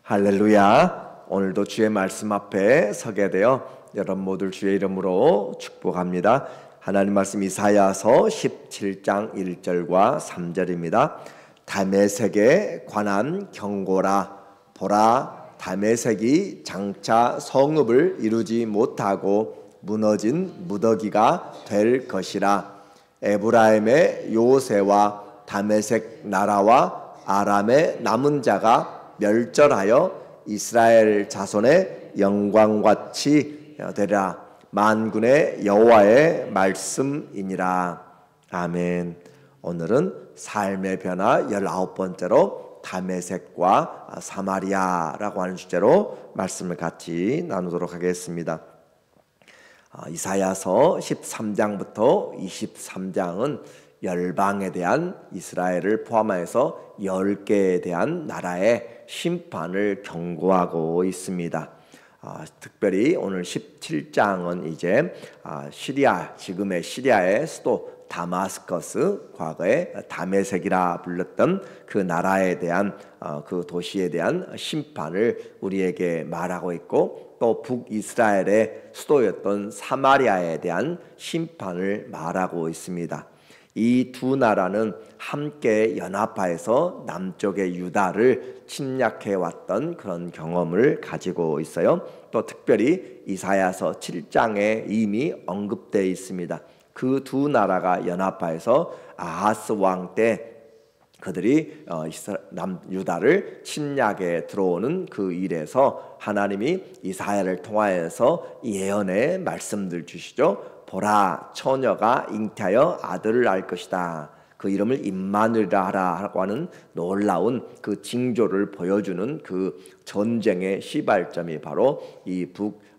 할렐루야. 오늘도 주의 말씀 앞에 서게 되어 여러분 모두 주의 이름으로 축복합니다. 하나님 말씀 이사야서 17장 1절과 3절입니다. 다메섹에 관한 경고라. 보라, 다메섹이 장차 성읍을 이루지 못하고 무너진 무더기가 될 것이라. 에브라임의 요새와 다메섹 나라와 아람의 남은 자가 멸절하여 이스라엘 자손의 영광같이 되리라. 만군의 여호와의 말씀이니라. 아멘. 오늘은 삶의 변화 19번째로 다메섹과 사마리아라고 하는 주제로 말씀을 같이 나누도록 하겠습니다. 이사야서 13장부터 23장은 열방에 대한, 이스라엘을 포함해서 10개에 대한 나라의 심판을 경고하고 있습니다. 특별히 오늘 17장은 이제 시리아, 지금의 시리아의 수도 다마스커스, 과거에 다메섹이라 불렀던 그 나라에 대한, 그 도시에 대한 심판을 우리에게 말하고 있고, 또 북이스라엘의 수도였던 사마리아에 대한 심판을 말하고 있습니다. 이 두 나라는 함께 연합하여서 남쪽의 유다를 침략해 왔던 그런 경험을 가지고 있어요. 또 특별히 이사야서 7장에 이미 언급되어 있습니다. 그 두 나라가 연합하여서 아하스 왕 때 그들이 유다를 침략에 들어오는 그 일에서 하나님이 이사야를 통하여서 예언의 말씀들 주시죠. 보라, 처녀가 잉태하여 아들을 낳을 것이다. 그 이름을 임마누엘이라 하라고 하는 놀라운 그 징조를 보여주는 그 전쟁의 시발점이 바로 이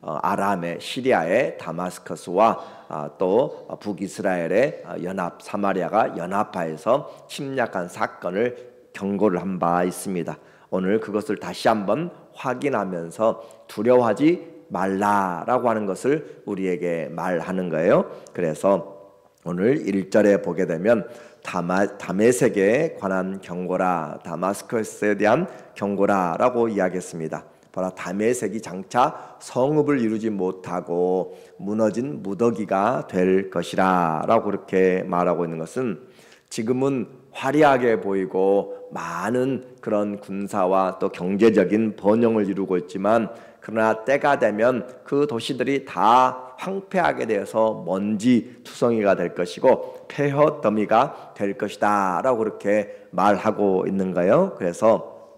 아람의 시리아의 다마스커스와 또 북이스라엘의 연합, 사마리아가 연합하여서 침략한 사건을 경고를 한 바 있습니다. 오늘 그것을 다시 한번 확인하면서 두려워하지 말라라고 하는 것을 우리에게 말하는 거예요. 그래서 오늘 1절에 보게 되면 다메섹에 관한 경고라, 다마스커스에 대한 경고라라고 이야기했습니다. 보라, 다메섹이 장차 성읍을 이루지 못하고 무너진 무더기가 될 것이라 라고 그렇게 말하고 있는 것은, 지금은 화려하게 보이고 많은 그런 군사와 또 경제적인 번영을 이루고 있지만, 그러나 때가 되면 그 도시들이 다 황폐하게 되어서 먼지 투성이가 될 것이고 폐허 더미가 될 것이다 라고 그렇게 말하고 있는 거예요. 그래서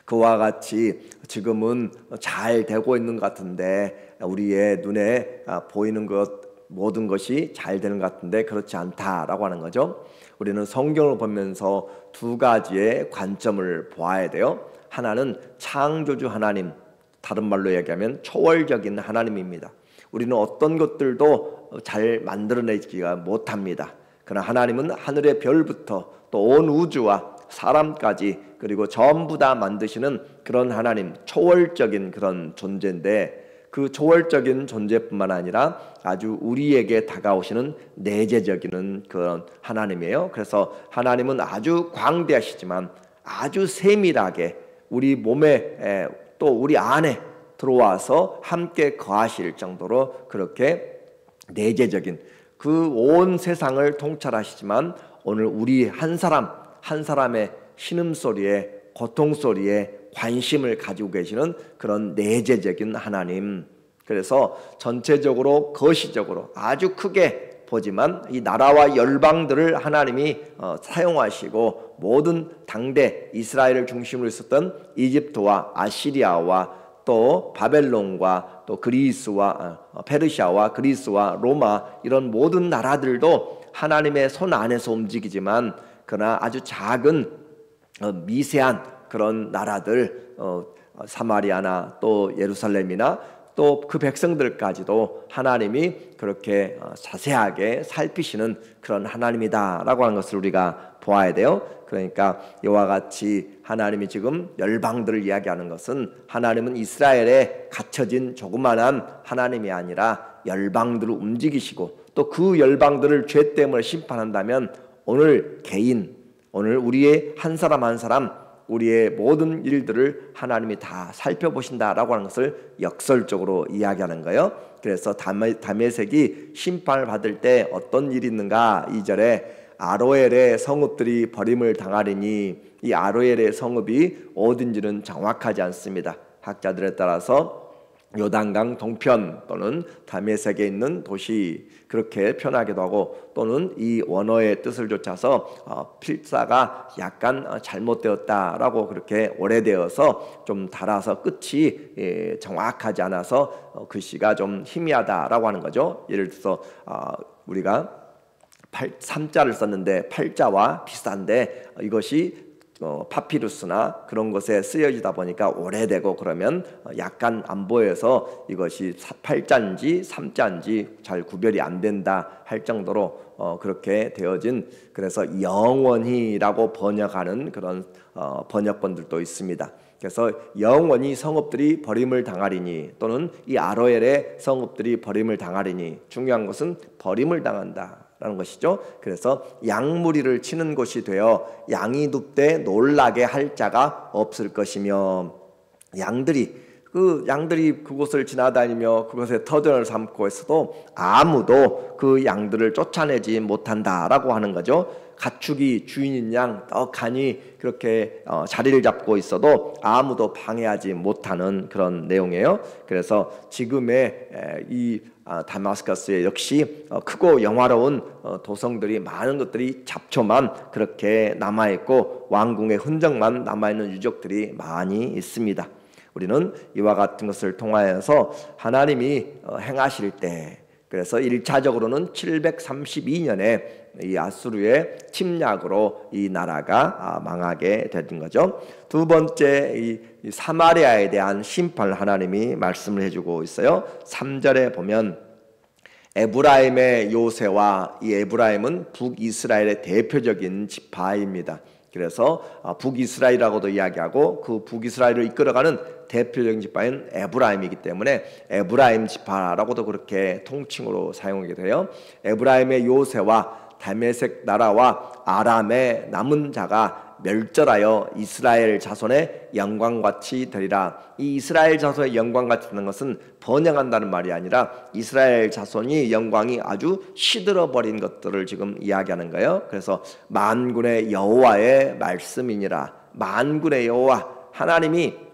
그와 같이 지금은 잘 되고 있는 것 같은데, 우리의 눈에 보이는 것 모든 것이 잘 되는 것 같은데 그렇지 않다라고 하는 거죠. 우리는 성경을 보면서 두 가지의 관점을 보아야 돼요. 하나는 창조주 하나님, 다른 말로 얘기하면 초월적인 하나님입니다. 우리는 어떤 것들도 잘 만들어내지가 못합니다. 그러나 하나님은 하늘의 별부터 또 온 우주와 사람까지, 그리고 전부 다 만드시는 그런 하나님, 초월적인 그런 존재인데, 그 초월적인 존재뿐만 아니라 아주 우리에게 다가오시는 내재적인 그런 하나님이에요. 그래서 하나님은 아주 광대하시지만 아주 세밀하게 우리 몸에 또 우리 안에 들어와서 함께 거하실 정도로 그렇게 내재적인, 그 온 세상을 통찰하시지만 오늘 우리 한 사람 한 사람의 신음소리에, 고통소리에 관심을 가지고 계시는 그런 내재적인 하나님. 그래서 전체적으로 거시적으로 아주 크게 보지만 이 나라와 열방들을 하나님이 사용하시고, 모든 당대 이스라엘을 중심으로 있었던 이집트와 아시리아와 또 바벨론과 또 그리스와 페르시아와 그리스와 로마, 이런 모든 나라들도 하나님의 손 안에서 움직이지만, 그러나 아주 작은 미세한 그런 나라들, 사마리아나 또 예루살렘이나 또 그 백성들까지도 하나님이 그렇게 자세하게 살피시는 그런 하나님이다라고 하는 것을 우리가 보아야 돼요. 그러니까 이와 같이 하나님이 지금 열방들을 이야기하는 것은, 하나님은 이스라엘에 갇혀진 조그만한 하나님이 아니라 열방들을 움직이시고, 또 그 열방들을 죄 때문에 심판한다면 오늘 개인, 오늘 우리의 한 사람 한 사람 우리의 모든 일들을 하나님이 다 살펴보신다라고 하는 것을 역설적으로 이야기하는 거예요. 그래서 다메섹이 심판을 받을 때 어떤 일이 있는가? 2절에 아로엘의 성읍들이 버림을 당하리니, 이 아로엘의 성읍이 어딘지는 정확하지 않습니다. 학자들에 따라서 요단강 동편 또는 다메섹에 있는 도시, 그렇게 표현하기도 하고, 또는 이 원어의 뜻을 좇아서 필사가 약간 잘못되었다라고, 그렇게 오래되어서 좀 달아서 끝이 정확하지 않아서 글씨가 좀 희미하다라고 하는 거죠. 예를 들어서 우리가 3자를 썼는데 8자와 비슷한데 이것이 파피루스나 그런 것에 쓰여지다 보니까 오래되고 그러면 약간 안 보여서 이것이 8자인지 3자인지 잘 구별이 안 된다 할 정도로 그렇게 되어진, 그래서 영원히라고 번역하는 그런 번역본들도 있습니다. 그래서 영원히 성읍들이 버림을 당하리니, 또는 이 아로엘의 성읍들이 버림을 당하리니, 중요한 것은 버림을 당한다 라는 것이죠. 그래서 양무리를 치는 곳이 되어 양이 눕되 놀라게 할 자가 없을 것이며, 양들이 그곳을 지나다니며 그곳에 터전을 삼고 있어도 아무도 그 양들을 쫓아내지 못한다라고 하는 거죠. 가축이 주인인 양 떡하니 그렇게 자리를 잡고 있어도 아무도 방해하지 못하는 그런 내용이에요. 그래서 지금의 이 다마스커스에 역시 크고 영화로운 도성들이, 많은 것들이 잡초만 그렇게 남아있고 왕궁의 흔적만 남아있는 유적들이 많이 있습니다. 우리는 이와 같은 것을 통하여서 하나님이 행하실 때, 그래서 1차적으로는 732년에 이 아수르의 침략으로 이 나라가 망하게 된 거죠. 두 번째, 이 사마리아에 대한 심판을 하나님이 말씀을 해주고 있어요. 3절에 보면 에브라임의 요새와, 이 에브라임은 북이스라엘의 대표적인 지파입니다. 그래서 북이스라엘이라고도 이야기하고, 그 북이스라엘을 이끌어가는 대표적인 지파인 에브라임이기 때문에 에브라임 지파라고도 그렇게 통칭으로 사용하게 돼요. 에브라임의 요새와 다메섹 나라와 아람의 남은 자가 멸절하여 이스라엘 자손의 영광같이 되리라. 이 이스라엘 자손의 영광같이 되는 것은 번영한다는 말이 아니라 이스라엘 자손이 영광이 아주 시들어버린 것들을 지금 이야기하는 거예요. 그래서 만군의 여호와의 말씀이니라. 만군의 여호와, 하나님이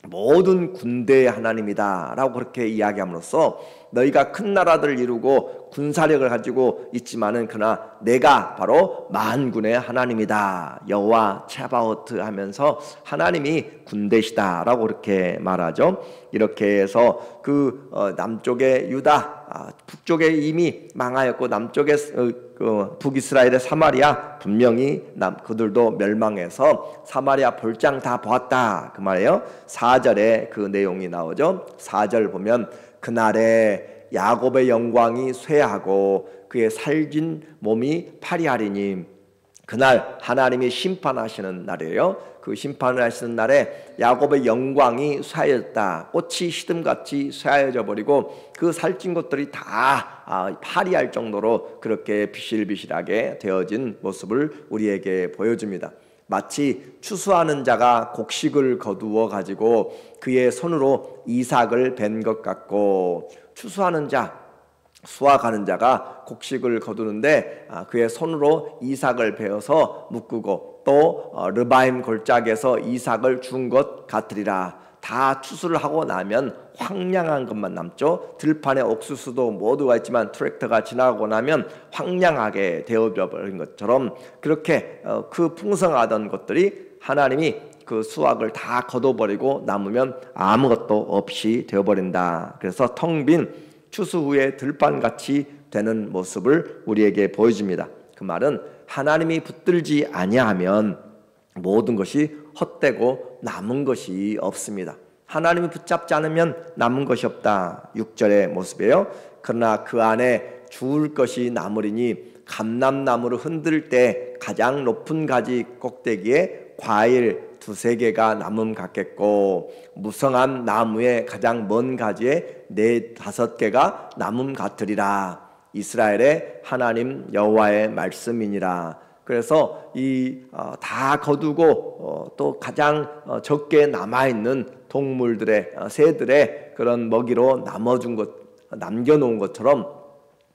모든 군대의 하나님이다 라고 그렇게 이야기함으로써, 너희가 큰 나라들을 이루고 군사력을 가지고 있지만은 그러나 내가 바로 만군의 하나님이다, 여호와 체바오트 하면서 하나님이 군대시다 라고 그렇게 말하죠. 이렇게 해서 그 남쪽의 유다, 북쪽에 이미 망하였고 남쪽에 북이스라엘의 사마리아, 분명히 그들도 멸망해서 사마리아 볼장 다 보았다 그 말이에요. 4절에 그 내용이 나오죠. 4절 보면 그날에 야곱의 영광이 쇠하고 그의 살진 몸이 파리하리니, 그날 하나님이 심판하시는 날이에요. 그 심판을 하시는 날에 야곱의 영광이 쇠하였다. 꽃이 시듬같이 쇠하여져 버리고 그 살찐 것들이 다 파리할 정도로 그렇게 비실비실하게 되어진 모습을 우리에게 보여줍니다. 마치 추수하는 자가 곡식을 거두어 가지고 그의 손으로 이삭을 벤 것 같고, 추수하는 자, 수확하는 자가 곡식을 거두는데 그의 손으로 이삭을 베어서 묶고 또 르바임 골짜기에서 이삭을 준 것 같으리라. 다 추수를 하고 나면 황량한 것만 남죠. 들판에 옥수수도 모두가 있지만 트랙터가 지나고 나면 황량하게 되어버린 것처럼, 그렇게 그 풍성하던 것들이 하나님이 그 수확을 다 거둬버리고 남으면 아무것도 없이 되어버린다. 그래서 텅 빈 추수 후에 들판같이 되는 모습을 우리에게 보여줍니다. 그 말은 하나님이 붙들지 아니하면 모든 것이 헛되고 남은 것이 없습니다. 하나님이 붙잡지 않으면 남은 것이 없다. 6절의 모습이에요. 그러나 그 안에 주울 것이 남으리니, 감람나무를 흔들 때 가장 높은 가지 꼭대기에 과일 2-3개가 남음 같겠고, 무성한 나무의 가장 먼 가지에 4-5개가 남음 같으리라. 이스라엘의 하나님 여호와의 말씀이니라. 그래서 다 거두고 또 가장 적게 남아 있는 동물들의 새들의 그런 먹이로 남겨놓은 것처럼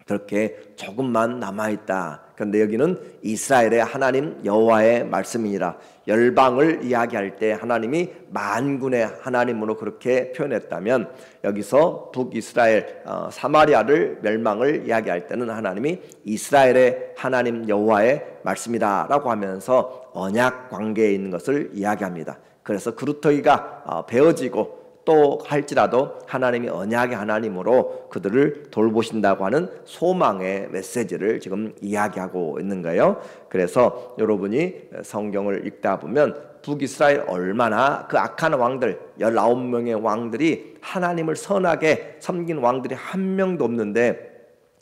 그렇게 조금만 남아있다. 그런데 여기는 이스라엘의 하나님 여호와의 말씀이니라. 열방을 이야기할 때 하나님이 만군의 하나님으로 그렇게 표현했다면 여기서 북이스라엘 사마리아를 멸망을 이야기할 때는 하나님이 이스라엘의 하나님 여호와의 말씀이다 라고 하면서 언약 관계에 있는 것을 이야기합니다. 그래서 그루터기가 베어지고 또 할지라도 하나님이 언약의 하나님으로 그들을 돌보신다고 하는 소망의 메시지를 지금 이야기하고 있는 거예요. 그래서 여러분이 성경을 읽다 보면 북이스라엘 얼마나 그 악한 왕들 19명의 왕들이 하나님을 선하게 섬긴 왕들이 한 명도 없는데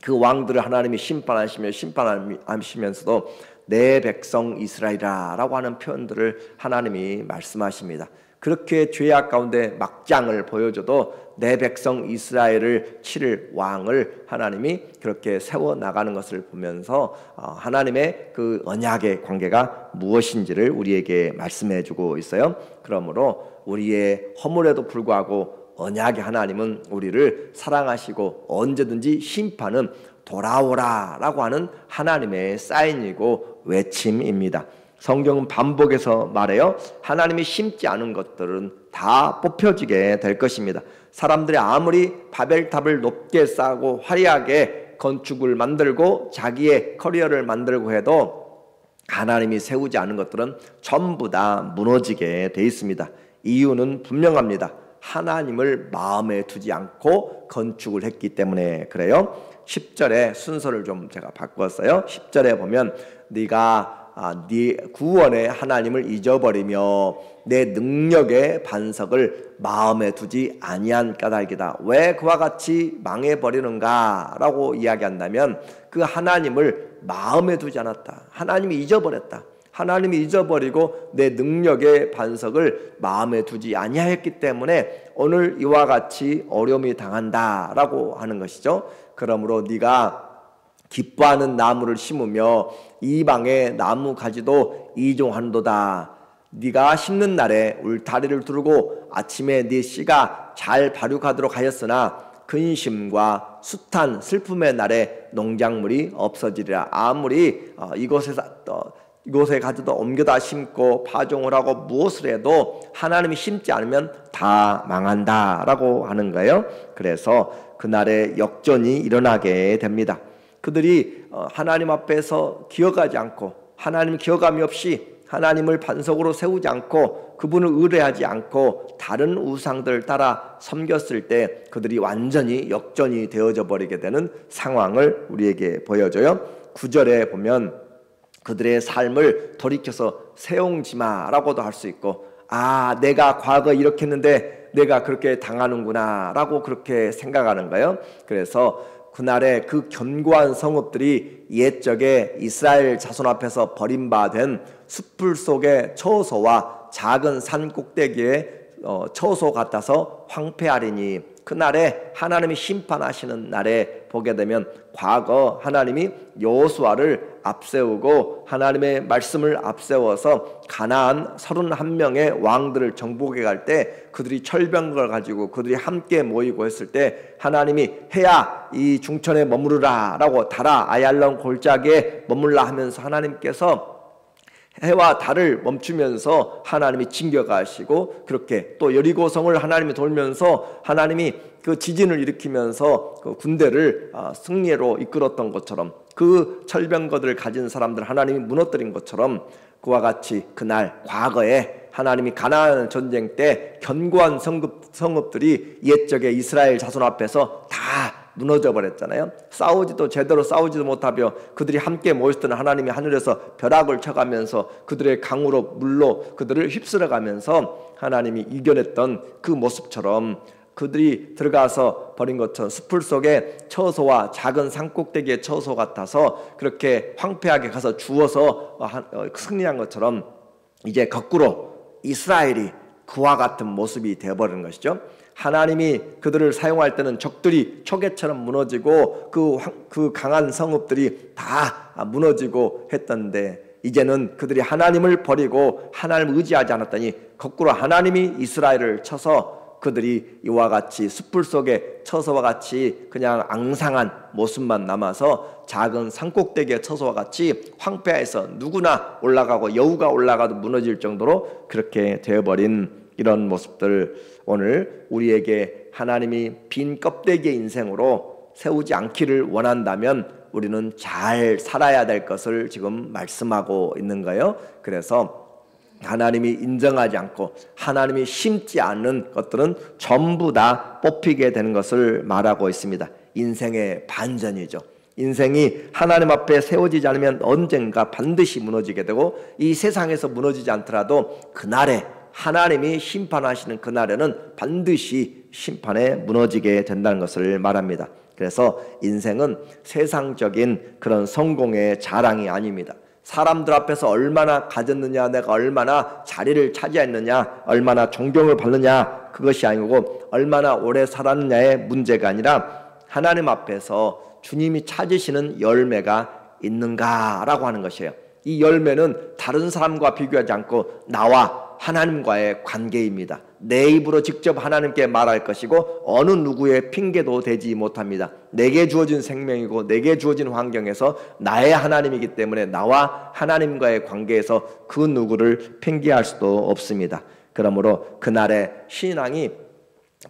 그 왕들을 하나님이 심판하시면서도 내 백성 이스라엘이라 라고 하는 표현들을 하나님이 말씀하십니다. 그렇게 죄악 가운데 막장을 보여줘도 내 백성 이스라엘을 치를 왕을 하나님이 그렇게 세워나가는 것을 보면서 하나님의 그 언약의 관계가 무엇인지를 우리에게 말씀해주고 있어요. 그러므로 우리의 허물에도 불구하고 언약의 하나님은 우리를 사랑하시고 언제든지 심판은 돌아오라 라고 하는 하나님의 사인이고 외침입니다. 성경은 반복해서 말해요. 하나님이 심지 않은 것들은 다 뽑혀지게 될 것입니다. 사람들이 아무리 바벨탑을 높게 쌓고 화려하게 건축을 만들고 자기의 커리어를 만들고 해도 하나님이 세우지 않은 것들은 전부 다 무너지게 돼 있습니다. 이유는 분명합니다. 하나님을 마음에 두지 않고 건축을 했기 때문에 그래요. 10절의 순서를 좀 제가 바꿨어요. 10절에 보면 네가 네 구원의 하나님을 잊어버리며 내 능력의 반석을 마음에 두지 아니한 까닭이다. 왜 그와 같이 망해버리는가 라고 이야기한다면 그 하나님을 마음에 두지 않았다. 하나님이 잊어버렸다. 하나님이 잊어버리고 내 능력의 반석을 마음에 두지 아니하였기 때문에 오늘 이와 같이 어려움이 당한다라고 하는 것이죠. 그러므로 네가 기뻐하는 나무를 심으며 이방의 나무 가지도 이종한도다. 네가 심는 날에 울타리를 두르고 아침에 네 씨가 잘 발육하도록 하였으나 근심과 숱한 슬픔의 날에 농작물이 없어지리라. 아무리 이곳에 가져다 옮겨다 심고 파종을 하고 무엇을 해도 하나님이 심지 않으면 다 망한다라고 하는 거예요. 그래서 그날에 역전이 일어나게 됩니다. 그들이 하나님 앞에서 기어가지 않고 하나님 기어감이 없이 하나님을 반석으로 세우지 않고 그분을 의뢰하지 않고 다른 우상들을 따라 섬겼을 때 그들이 완전히 역전이 되어져 버리게 되는 상황을 우리에게 보여줘요. 9절에 보면 그들의 삶을 돌이켜서 세옹지마라고도 할 수 있고 내가 과거에 이렇게 했는데 내가 그렇게 당하는구나 라고 그렇게 생각하는 거예요. 그래서 그날에 그 견고한 성읍들이 옛적에 이스라엘 자손 앞에서 버림받은 숲풀 속의 처소와 작은 산 꼭대기의 처소 같아서 황폐하리니 그날에 하나님이 심판하시는 날에 보게 되면 과거 하나님이 여호수아를 앞세우고 하나님의 말씀을 앞세워서 가나안 31명의 왕들을 정복해 갈 때 그들이 철병을 가지고 그들이 함께 모이고 했을 때 하나님이 해야 이 중천에 머무르라 라고 달아 아얄론 골짜기에 머물라 하면서 하나님께서 해와 달을 멈추면서 하나님이 징겨가시고 그렇게 또 여리고성을 하나님이 돌면서 하나님이 그 지진을 일으키면서 그 군대를 승리로 이끌었던 것처럼 그 철병거들을 가진 사람들 하나님이 무너뜨린 것처럼 그와 같이 그날 과거에 하나님이 가나안 전쟁 때 견고한 성읍들이 옛적에 이스라엘 자손 앞에서 다 무너져 버렸잖아요. 제대로 싸우지도 못하며 그들이 함께 모였던 하나님이 하늘에서 벼락을 쳐가면서 그들의 강으로 물로 그들을 휩쓸어가면서 하나님이 이겨냈던 그 모습처럼 그들이 들어가서 버린 것처럼 숲풀 속에 처소와 작은 산꼭대기의 처소 같아서 그렇게 황폐하게 가서 주워서 승리한 것처럼 이제 거꾸로 이스라엘이 그와 같은 모습이 되어버리는 것이죠. 하나님이 그들을 사용할 때는 적들이 초계처럼 무너지고 그 강한 성읍들이 다 무너지고 했던데 이제는 그들이 하나님을 버리고 하나님을 의지하지 않았더니 거꾸로 하나님이 이스라엘을 쳐서 그들이 이와 같이 숯불 속에 처서와 같이 그냥 앙상한 모습만 남아서 작은 산꼭대기에 처서와 같이 황폐해서 누구나 올라가고 여우가 올라가도 무너질 정도로 그렇게 되어버린 이런 모습들, 오늘 우리에게 하나님이 빈 껍데기의 인생으로 세우지 않기를 원한다면 우리는 잘 살아야 될 것을 지금 말씀하고 있는 거예요. 그래서 하나님이 인정하지 않고 하나님이 심지 않는 것들은 전부 다 뽑히게 되는 것을 말하고 있습니다. 인생의 반전이죠. 인생이 하나님 앞에 세워지지 않으면 언젠가 반드시 무너지게 되고, 이 세상에서 무너지지 않더라도 그날에 하나님이 심판하시는 그날에는 반드시 심판에 무너지게 된다는 것을 말합니다. 그래서 인생은 세상적인 그런 성공의 자랑이 아닙니다. 사람들 앞에서 얼마나 가졌느냐, 내가 얼마나 자리를 차지했느냐, 얼마나 존경을 받느냐, 그것이 아니고 얼마나 오래 살았느냐의 문제가 아니라 하나님 앞에서 주님이 찾으시는 열매가 있는가라고 하는 것이에요. 이 열매는 다른 사람과 비교하지 않고 나와 하나님과의 관계입니다. 내 입으로 직접 하나님께 말할 것이고 어느 누구의 핑계도 되지 못합니다. 내게 주어진 생명이고 내게 주어진 환경에서 나의 하나님이기 때문에 나와 하나님과의 관계에서 그 누구를 핑계할 수도 없습니다. 그러므로 그날의 신앙이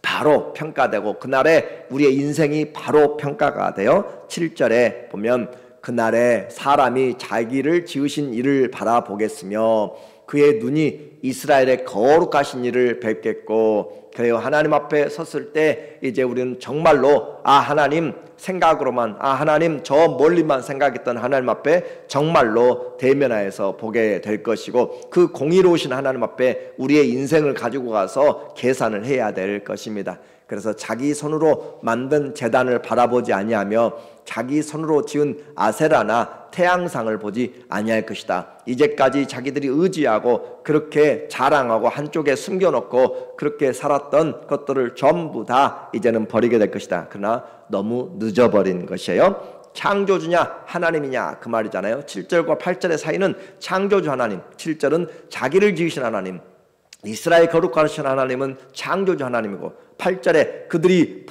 바로 평가되고 그날에 우리의 인생이 바로 평가가 되어 7절에 보면 그날에 사람이 자기를 지으신 이를 바라보겠으며 그의 눈이 이스라엘의 거룩하신 이를 뵙겠고, 그래요. 하나님 앞에 섰을 때 이제 우리는 정말로 하나님 생각으로만 하나님 저 멀리만 생각했던 하나님 앞에 정말로 대면하여서 보게 될 것이고, 그 공의로우신 하나님 앞에 우리의 인생을 가지고 가서 계산을 해야 될 것입니다. 그래서 자기 손으로 만든 제단을 바라보지 아니하며 자기 손으로 지은 아세라나 태양상을 보지 아니할 것이다. 이제까지 자기들이 의지하고 그렇게 자랑하고 한쪽에 숨겨놓고 그렇게 살았던 것들을 전부 다 이제는 버리게 될 것이다. 그러나 너무 늦어버린 것이에요. 창조주냐 하나님이냐 그 말이잖아요. 7절과 8절의 사이는 창조주 하나님, 7절은 자기를 지으신 하나님, 이스라엘 거룩하신 하나님은 창조주 하나님이고, 8절에 그들이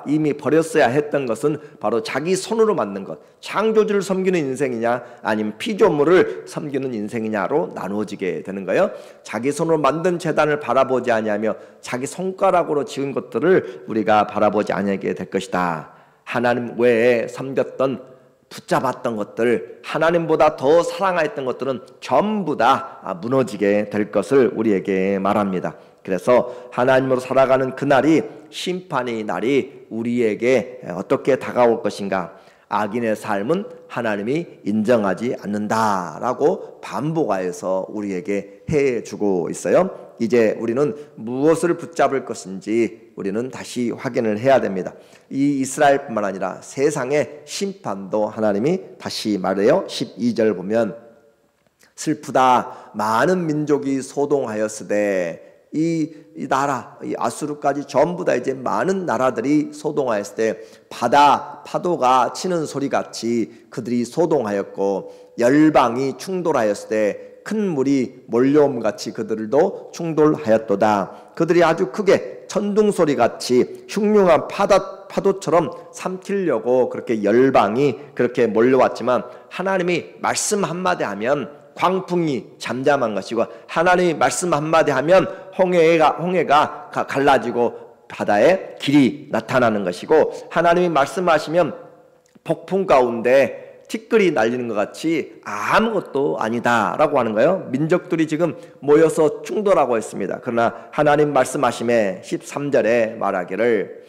이미 버렸어야 했던 것은 바로 자기 손으로 만든 것, 창조주를 섬기는 인생이냐 아니면 피조물을 섬기는 인생이냐로 나누어지게 되는 거예요. 자기 손으로 만든 제단을 바라보지 아니하며 자기 손가락으로 지은 것들을 우리가 바라보지 아니하게 될 것이다. 하나님 외에 섬겼던 붙잡았던 것들, 하나님보다 더 사랑했던 것들은 전부 다 무너지게 될 것을 우리에게 말합니다. 그래서 하나님으로 살아가는 그날이, 심판의 날이 우리에게 어떻게 다가올 것인가. 악인의 삶은 하나님이 인정하지 않는다라고 반복하여서 우리에게 해주고 있어요. 이제 우리는 무엇을 붙잡을 것인지 우리는 다시 확인을 해야 됩니다. 이 이스라엘뿐만 아니라 세상의 심판도 하나님이 다시 말해요. 12절 보면 슬프다 많은 민족이 소동하였으되, 이 나라, 이 아수르까지 전부 다 이제 많은 나라들이 소동하였을 때 바다 파도가 치는 소리같이 그들이 소동하였고, 열방이 충돌하였을 때 큰 물이 몰려옴같이 그들도 충돌하였도다. 그들이 아주 크게 천둥소리같이 흉흉한 파도처럼 삼키려고 그렇게 열방이 그렇게 몰려왔지만, 하나님이 말씀 한마디 하면 광풍이 잠잠한 것이고, 하나님이 말씀 한마디 하면 홍해가 갈라지고 바다에 길이 나타나는 것이고, 하나님이 말씀하시면 폭풍 가운데 티끌이 날리는 것 같이 아무것도 아니다라고 하는 거예요. 민족들이 지금 모여서 충돌하고 있습니다. 그러나 하나님 말씀하심에 13절에 말하기를,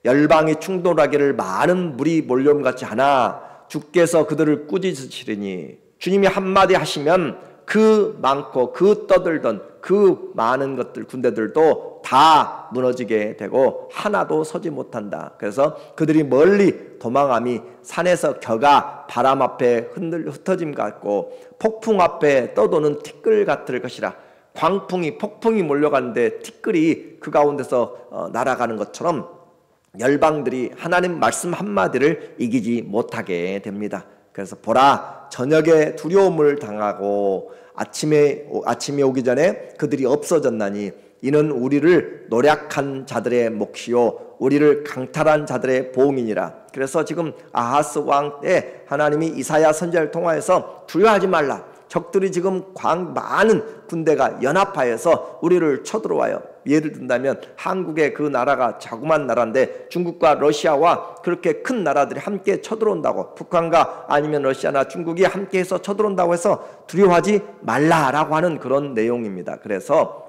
열방이 충돌하기를 많은 물이 몰려옴 같이 하나 주께서 그들을 꾸짖으시리니, 주님이 한마디 하시면 그 많고 그 떠들던 그 많은 것들, 군대들도 다 무너지게 되고 하나도 서지 못한다. 그래서 그들이 멀리 도망함이 산에서 겨가 바람 앞에 흩어짐 같고 폭풍 앞에 떠도는 티끌 같을 것이라. 폭풍이 몰려가는데 티끌이 그 가운데서 날아가는 것처럼 열방들이 하나님 말씀 한마디를 이기지 못하게 됩니다. 그래서 보라, 저녁에 두려움을 당하고 아침이 오기 전에 그들이 없어졌나니 이는 우리를 노략한 자들의 몫이요 우리를 강탈한 자들의 보응이니라. 그래서 지금 아하스 왕 때 하나님이 이사야 선지자를 통하여서 두려워하지 말라. 적들이 지금 많은 군대가 연합하여서 우리를 쳐들어와요. 예를 든다면 한국의 그 나라가 자그마한 나라인데 중국과 러시아와 그렇게 큰 나라들이 함께 쳐들어온다고, 북한과 아니면 러시아나 중국이 함께해서 쳐들어온다고 해서 두려워하지 말라라고 하는 그런 내용입니다. 그래서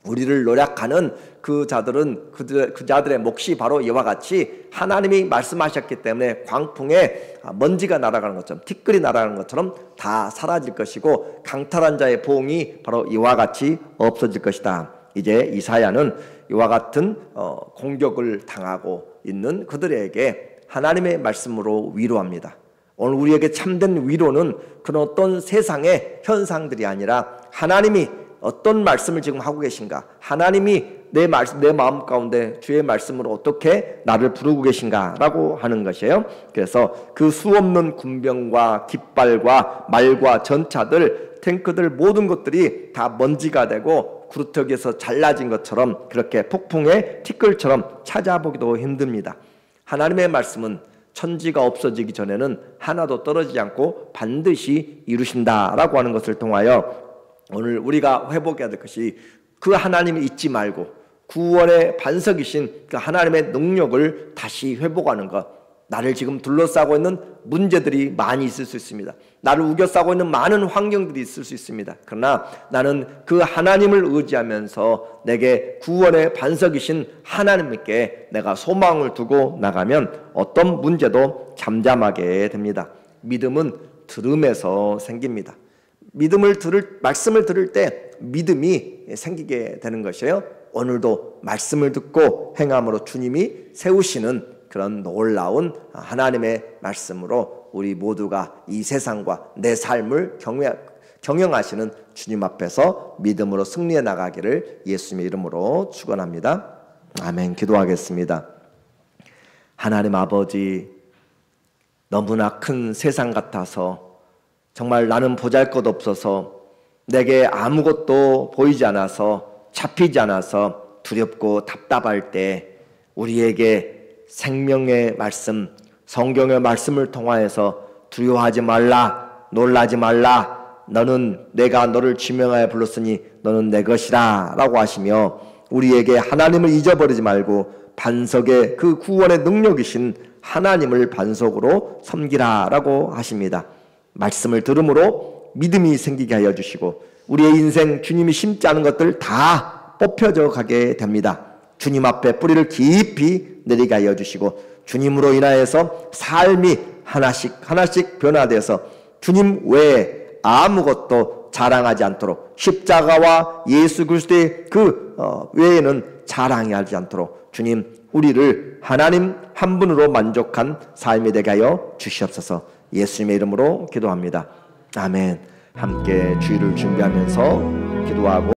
우리를 노략하는 그 자들은 그 자들의 몫이 바로 이와 같이 하나님이 말씀하셨기 때문에 광풍에 먼지가 날아가는 것처럼, 티끌이 날아가는 것처럼 다 사라질 것이고 강탈한 자의 보응이 바로 이와 같이 없어질 것이다. 이제 이사야는 이와 같은 공격을 당하고 있는 그들에게 하나님의 말씀으로 위로합니다. 오늘 우리에게 참된 위로는 그런 어떤 세상의 현상들이 아니라 하나님이 어떤 말씀을 지금 하고 계신가, 하나님이 내 마음 가운데 주의 말씀으로 어떻게 나를 부르고 계신가 라고 하는 것이에요. 그래서 그 수없는 군병과 깃발과 말과 전차들, 탱크들 모든 것들이 다 먼지가 되고 구루터기에서 잘라진 것처럼 그렇게 폭풍의 티끌처럼 찾아보기도 힘듭니다. 하나님의 말씀은 천지가 없어지기 전에는 하나도 떨어지지 않고 반드시 이루신다라고 하는 것을 통하여 오늘 우리가 회복해야 될 것이 그 하나님을 잊지 말고 구원의 반석이신 그 하나님의 능력을 다시 회복하는 것. 나를 지금 둘러싸고 있는 문제들이 많이 있을 수 있습니다. 나를 우겨싸고 있는 많은 환경들이 있을 수 있습니다. 그러나 나는 그 하나님을 의지하면서 내게 구원의 반석이신 하나님께 내가 소망을 두고 나가면 어떤 문제도 잠잠하게 됩니다. 믿음은 들음에서 생깁니다. 말씀을 들을 때 믿음이 생기게 되는 것이에요. 오늘도 말씀을 듣고 행함으로 주님이 세우시는 그런 놀라운 하나님의 말씀으로 우리 모두가 이 세상과 내 삶을 경영하시는 주님 앞에서 믿음으로 승리해 나가기를 예수님의 이름으로 축원합니다. 아멘. 기도하겠습니다. 하나님 아버지, 너무나 큰 세상 같아서 정말 나는 보잘것없어서 내게 아무것도 보이지 않아서 잡히지 않아서 두렵고 답답할 때 우리에게 생명의 말씀, 성경의 말씀을 통하여서 두려워하지 말라, 놀라지 말라, 내가 너를 지명하여 불렀으니 너는 내 것이라 라고 하시며 우리에게 하나님을 잊어버리지 말고 반석의 그 구원의 능력이신 하나님을 반석으로 섬기라 라고 하십니다. 말씀을 들음으로 믿음이 생기게 하여 주시고 우리의 인생 주님이 심지 않은 것들 다 뽑혀져 가게 됩니다. 주님 앞에 뿌리를 깊이 내리게 하여 주시고 주님으로 인하여서 삶이 하나씩 변화되어서 주님 외에 아무것도 자랑하지 않도록, 십자가와 예수 그리스도의 외에는 자랑하지 않도록 주님 우리를 하나님 한 분으로 만족한 삶이 되게 하여 주시옵소서. 예수님의 이름으로 기도합니다. 아멘. 함께 주일을 준비하면서 기도하고